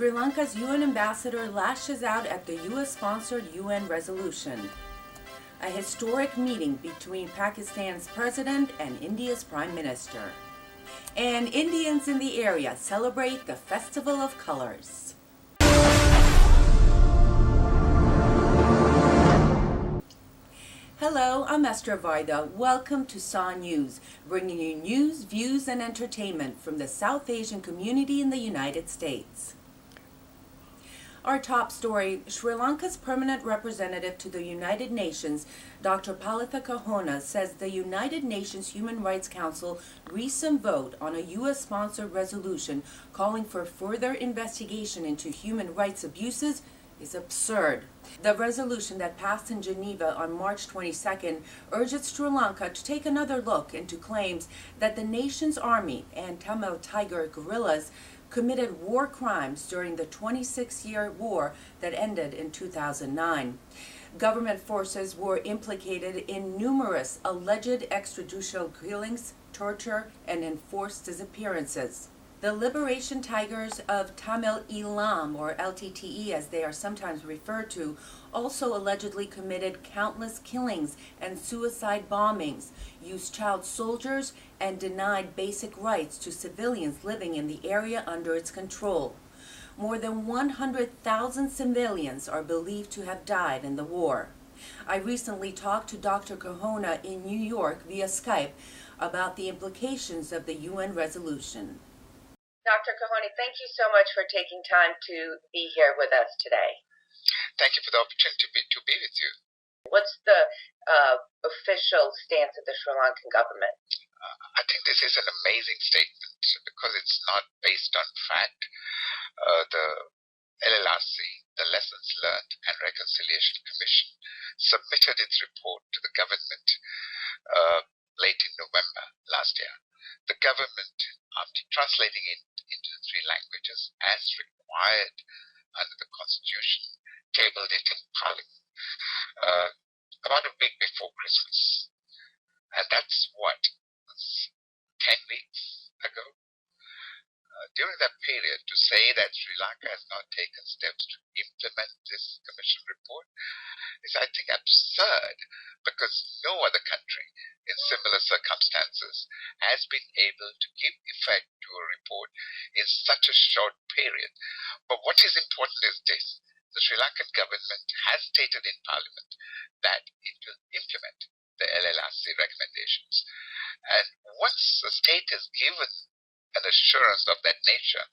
Sri Lanka's UN ambassador lashes out at the US-sponsored UN resolution. A historic meeting between Pakistan's president and India's prime minister. And Indians in the area celebrate the Festival of Colors. Hello, I'm Esther Vaida. Welcome to SA News, bringing you news, views, and entertainment from the South Asian community in the United States. Our top story, Sri Lanka's permanent representative to the United Nations, Dr. Palitha Kahona, says the United Nations Human Rights Council recent vote on a U.S.-sponsored resolution calling for further investigation into human rights abuses is absurd. The resolution that passed in Geneva on March 22nd urges Sri Lanka to take another look into claims that the nation's army and Tamil Tiger guerrillas committed war crimes during the 26-year war that ended in 2009. Government forces were implicated in numerous alleged extrajudicial killings, torture, and enforced disappearances. The Liberation Tigers of Tamil Eelam, or LTTE as they are sometimes referred to, also allegedly committed countless killings and suicide bombings, used child soldiers, and denied basic rights to civilians living in the area under its control. More than 100,000 civilians are believed to have died in the war. I recently talked to Dr. Kahona in New York via Skype about the implications of the UN resolution. Dr. Kahoni, thank you so much for taking time to be here with us today. Thank you for the opportunity to be with you. What's the official stance of the Sri Lankan government? I think this is an amazing statement because it's not based on fact. The LLRC, the Lessons Learned and Reconciliation Commission, submitted its report to the government late in November last year. The government, after translating it into the three languages as required under the Constitution, tabled it in Parliament about a week before Christmas. And that's what, 10 weeks ago? During that period, to say that Sri Lanka has not taken steps to implement this Commission report is, I think, absurd, because no other country in similar circumstances has been able to give effect to a report in such a short period. But what is important is this: the Sri Lankan government has stated in Parliament that it will implement the LLRC recommendations. And once a state is given an assurance of that nature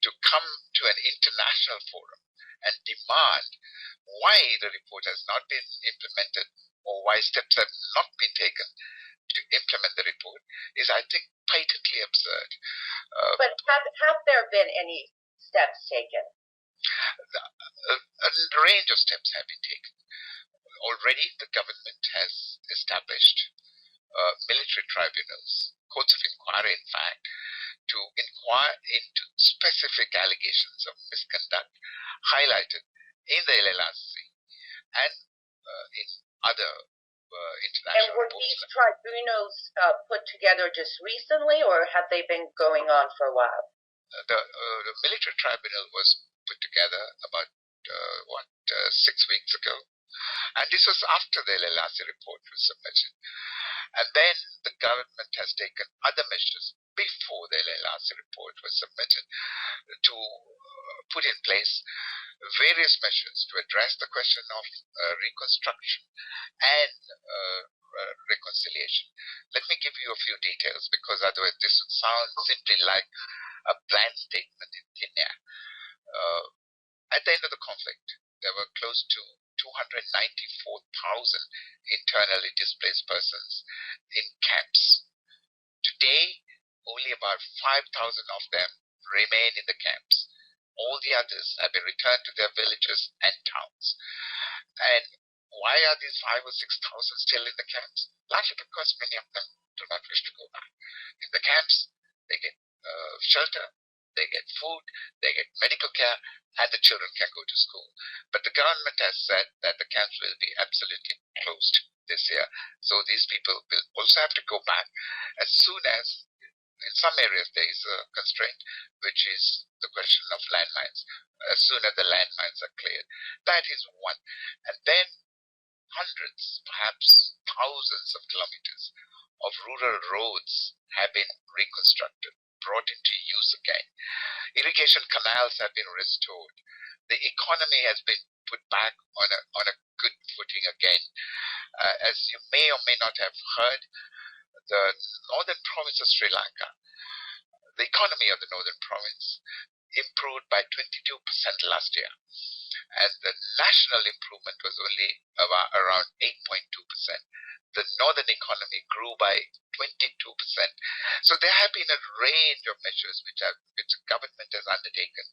to come to an international forum and demand why the report has not been implemented or why steps have not been taken to implement the report is, I think, patently absurd. But have there been any steps taken? A range of steps have been taken. Already the government has established military tribunals, courts of inquiry in fact, to inquire into specific allegations of misconduct highlighted in the LLRC and in other international And were reports. these tribunals put together just recently, or have they been going on for a while? The military tribunal was put together about 6 weeks ago, and this was after the LLRC report was submitted. And then the government has taken other measures before the LLRC report was submitted to put in place various measures to address the question of reconstruction and reconciliation. Let me give you a few details, because otherwise this would sound simply like a bland statement in thin air. At the end of the conflict, there were close to 294,000 internally displaced persons in camps. Today, only about 5,000 of them remain in the camps. All the others have been returned to their villages and towns. And why are these 5,000 or 6,000 still in the camps? Largely because many of them do not wish to go back. In the camps, they get shelter, they get food, they get medical care, and the children can go to school. But the government has said that the camps will be absolutely closed this year. So these people will also have to go back as soon as in some areas there is a constraint, which is the question of landmines. As soon as the landmines are cleared, that is one. And then hundreds, perhaps thousands of kilometers of rural roads have been reconstructed, brought into use again. Irrigation canals have been restored. The economy has been put back on a good footing again. As you may or may not have heard, the northern province of Sri Lanka, the economy of the northern province improved by 22% last year, and the national improvement was only around 8.2%. The northern economy grew by 22%. So there have been a range of measures which the government has undertaken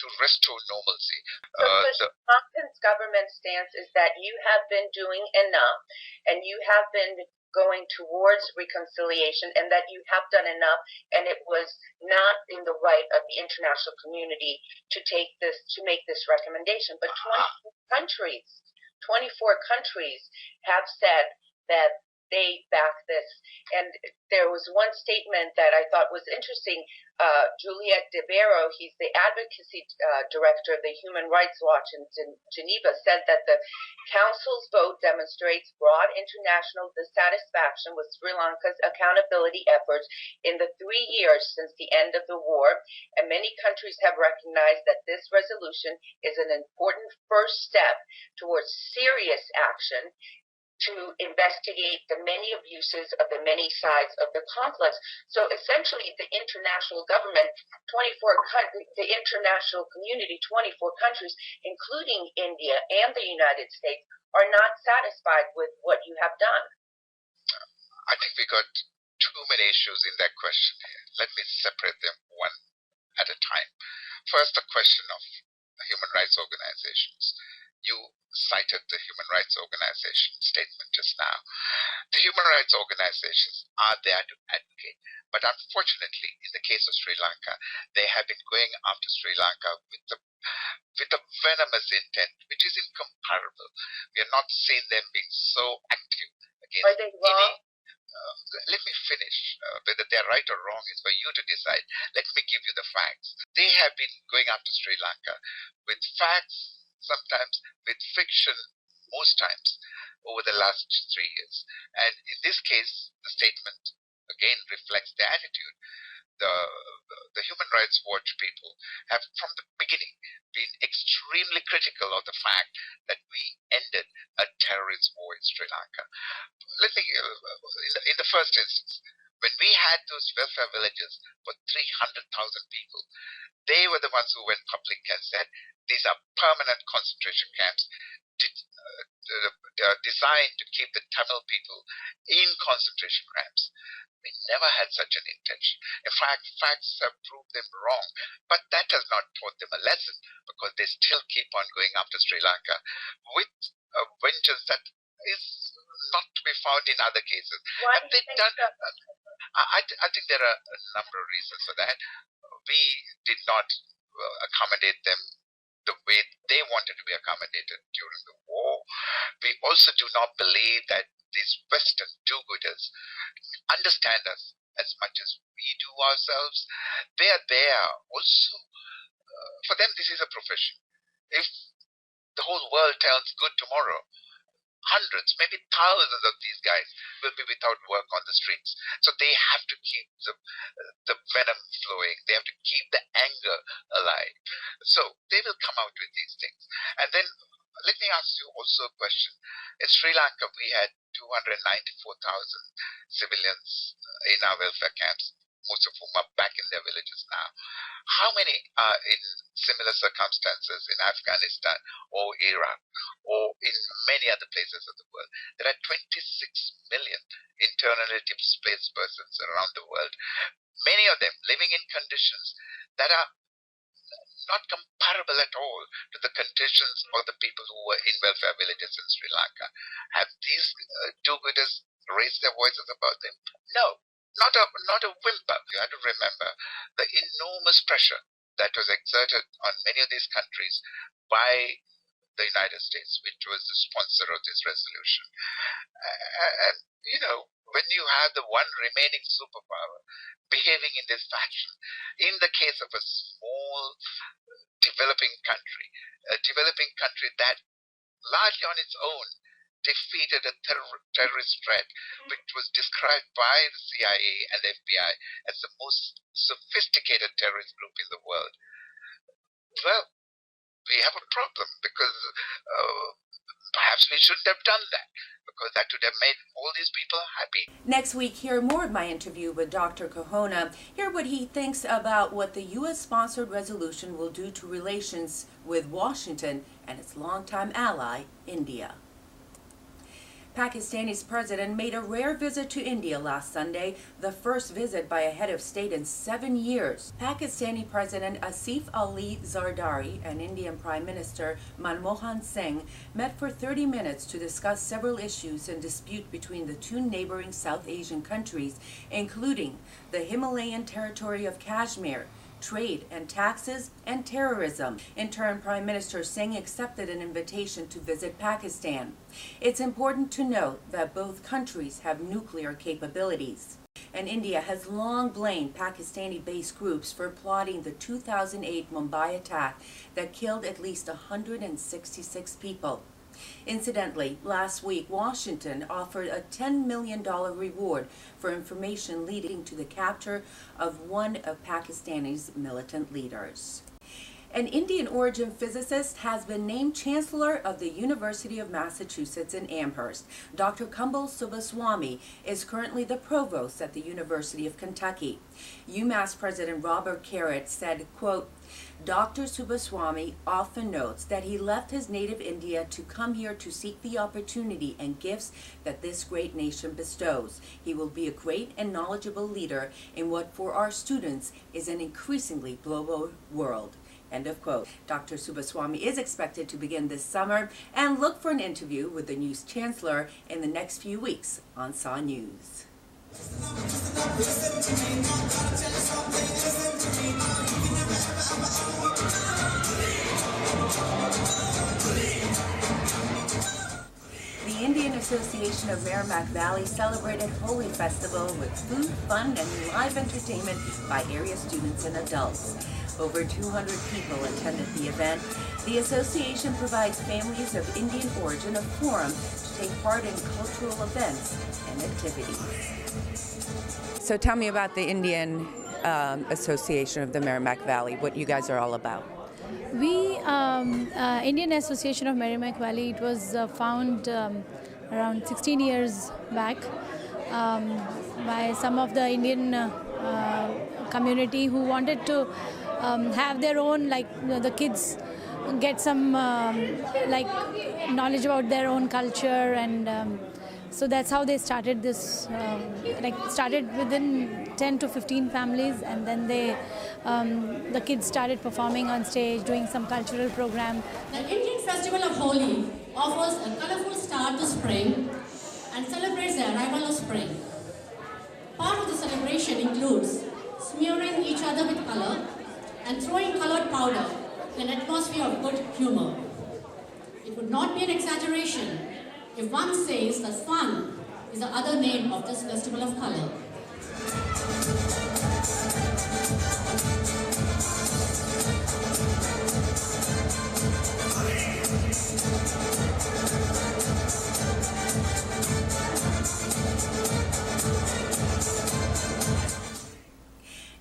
to restore normalcy. So Sri Lanka's government stance is that you have been doing enough, and you have been going towards reconciliation, and that you have done enough, and it was not in the right of the international community to make this recommendation. But 24 countries have said that they back this. And there was one statement that I thought was interesting. Juliet De Barro, he's the advocacy director of the Human Rights Watch in Geneva, said that the Council's vote demonstrates broad international dissatisfaction with Sri Lanka's accountability efforts in the 3 years since the end of the war, and many countries have recognized that this resolution is an important first step towards serious action to investigate the many abuses of the many sides of the conflict. So essentially, the international government, the international community, 24 countries, including India and the United States, are not satisfied with what you have done. I think we got too many issues in that question. Let me separate them one at a time. First, the question of human rights organizations. You cited the Human Rights Organization statement just now. The human rights organizations are there to advocate, but unfortunately, in the case of Sri Lanka, they have been going after Sri Lanka with a venomous intent, which is incomparable. We are not seeing them being so active against Are they wrong? Let me finish. Whether they're right or wrong is for you to decide. Let me give you the facts. They have been going after Sri Lanka with facts, sometimes with fiction, most times, over the last 3 years. And in this case, the statement again reflects the attitude. The Human Rights Watch people have, from the beginning, been extremely critical of the fact that we ended a terrorist war in Sri Lanka. Let me, in the first instance, when we had those welfare villages for 300,000 people, they were the ones who went public and said, these are permanent concentration camps designed to keep the Tamil people in concentration camps. We never had such an intention. In fact, facts have proved them wrong. But that has not taught them a lesson, because they still keep on going after Sri Lanka with a vengeance that is not to be found in other cases. Why do you think so? I think there are a number of reasons for that. We did not accommodate them the way they wanted to be accommodated during the war. We also do not believe that these Western do-gooders understand us as much as we do ourselves. They are there also. For them, this is a profession. If the whole world turns good tomorrow, hundreds, maybe thousands of these guys will be without work on the streets. So they have to keep the venom flowing. They have to keep the anger alive. So they will come out with these things. And then let me ask you also a question. In Sri Lanka, we had 294,000 civilians in our welfare camps, most of whom are back in their villages now. How many are in similar circumstances in Afghanistan or Iraq or in many other places of the world? There are 26 million internally displaced persons around the world, many of them living in conditions that are not comparable at all to the conditions of the people who were in welfare villages in Sri Lanka. Have these do-gooders raised their voices about them? No. Not a whimper. You have to remember the enormous pressure that was exerted on many of these countries by the United States, which was the sponsor of this resolution. And, when you have the one remaining superpower behaving in this fashion, in the case of a small developing country that largely on its own defeated a terrorist threat, which was described by the CIA and FBI as the most sophisticated terrorist group in the world. Well, we have a problem because perhaps we shouldn't have done that, because that would have made all these people happy. Next week, hear more of my interview with Dr. Kahona. Hear what he thinks about what the U.S.-sponsored resolution will do to relations with Washington and its longtime ally, India. Pakistani's president made a rare visit to India last Sunday, the first visit by a head of state in 7 years. Pakistani President Asif Ali Zardari and Indian Prime Minister Manmohan Singh met for 30 minutes to discuss several issues in dispute between the two neighboring South Asian countries, including the Himalayan territory of Kashmir, trade and taxes, and terrorism. In turn, Prime Minister Singh accepted an invitation to visit Pakistan. It's important to note that both countries have nuclear capabilities. And India has long blamed Pakistani-based groups for plotting the 2008 Mumbai attack that killed at least 166 people. Incidentally, last week, Washington offered a $10 million reward for information leading to the capture of one of Pakistan's militant leaders. An Indian-origin physicist has been named Chancellor of the University of Massachusetts in Amherst. Dr. Kumbal Subbaswamy is currently the provost at the University of Kentucky. UMass President Robert Carrot said, quote, Dr. Subbaswamy often notes that he left his native India to come here to seek the opportunity and gifts that this great nation bestows. He will be a great and knowledgeable leader in what for our students is an increasingly global world. End of quote. Dr. Subbaswamy is expected to begin this summer, and look for an interview with the new chancellor in the next few weeks on SAW News. The Indian Association of Merrimack Valley celebrated Holi Festival with food, fun, and live entertainment by area students and adults. Over 200 people attended the event. The association provides families of Indian origin a forum to take part in cultural events and activities. So tell me about the Indian Association of the Merrimack Valley, what you guys are all about. We, Indian Association of Merrimack Valley, it was found around 16 years back by some of the Indian community who wanted to have their own, the kids get some knowledge about their own culture, and so that's how they started this, started within 10 to 15 families, and then they, the kids started performing on stage, doing some cultural program. The Indian Festival of Holi offers a colorful start to spring and celebrates the arrival of spring. Part of the celebration includes smearing each other with color and throwing colored powder in an atmosphere of good humor. It would not be an exaggeration if one says that fun is the other name of this festival of color.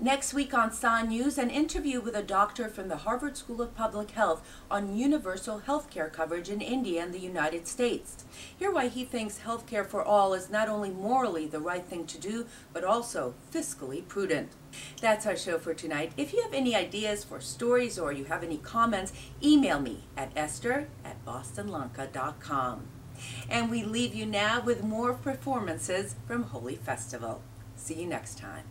Next week on SAW News, an interview with a doctor from the Harvard School of Public Health on universal health care coverage in India and the United States. Hear why he thinks health care for all is not only morally the right thing to do, but also fiscally prudent. That's our show for tonight. If you have any ideas for stories or you have any comments, email me at esther@bostonlanka.com. And we leave you now with more performances from Holi Festival. See you next time.